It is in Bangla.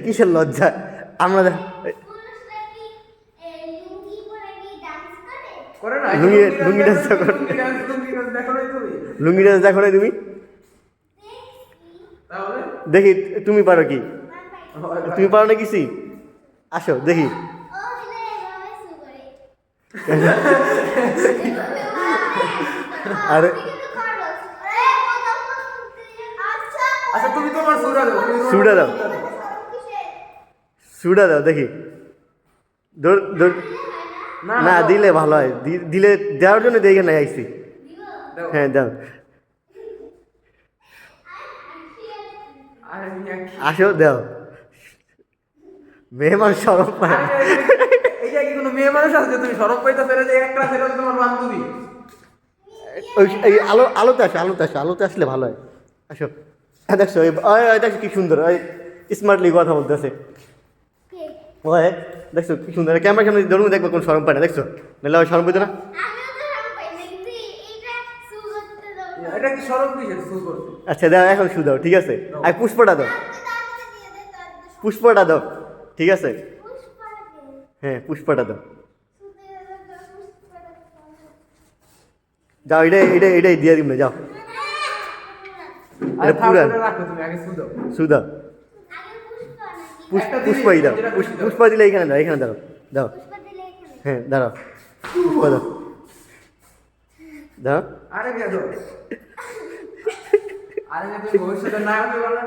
কিসের লজ্জা? আমরা করে না লুঙ্গি ডান্স করে, লুঙ্গি ডান্স দেখো না তুমি? তাহলে দেখি তুমি পারো কি? তুমি পারো না কিছু? আসো দেখি। আরে আচ্ছা তুমি তোমার সুরা দাও, সুরা দাও, সুরা দাও দেখি। না দিলে ভালো হয়, দিলে দেওয়ার জন্য দেখে না আইছি। হ্যাঁ দাও, আসো দাও। মেয়ে মানুষ সরব পায়। এইটা কি কোনো মেয়ে মানুষ আছে তুমি সরব পাইতা ফেলে যে একটা ছেলে তোমার বান্ধবী? এই আলোতে আসো, আলোতে আসলে ভালো হয়। আসো দেখছো, দেখছো কি সুন্দর, ওই স্মার্টলি কথা বলতেছে। ওই দেখছো কি সুন্দর, ক্যামেরা সামনে ধরুন, দেখবো কোন শরম পায় না, দেখছো? নাহলে ওই শরম পেতো না। এটা কি সরব কিসের সু করতে? আচ্ছা দাও, এখন শু দাও, ঠিক আছে? আর পুষ্পটা দাও, পুষ্পটা দাও, ঠিক আছে? হ্যাঁ পুষ্পটা দাও, যাও। এটাই দিয়ে দিব না, যাও। আরে এটা পুরান, রাখো তুমি আগে সু দাও। শু দাও, পুষ্পাই দাও, পুষ্পা দিলে এখানে দাও, এখানে দাও, দাও। হ্যাঁ দাঁড়াও, পুষ্পা দাও, দাও। আরে মেয়ে দাও, আরে মেয়ে তুমি ভবিষ্যতে নায়ক হবে না?